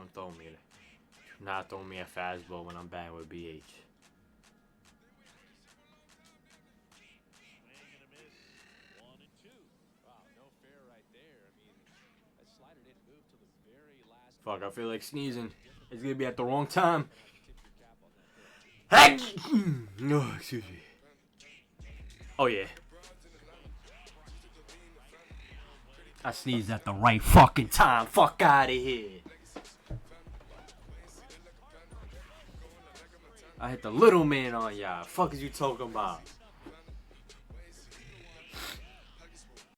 Don't throw me. Do not throw me a fastball when I'm batting with BH. Fuck, I feel like sneezing. It's gonna be at the wrong time. No, excuse me. Oh yeah. I sneezed at the right fucking time. Fuck out of here. I hit the little man on y'all. Fuck is you talking about?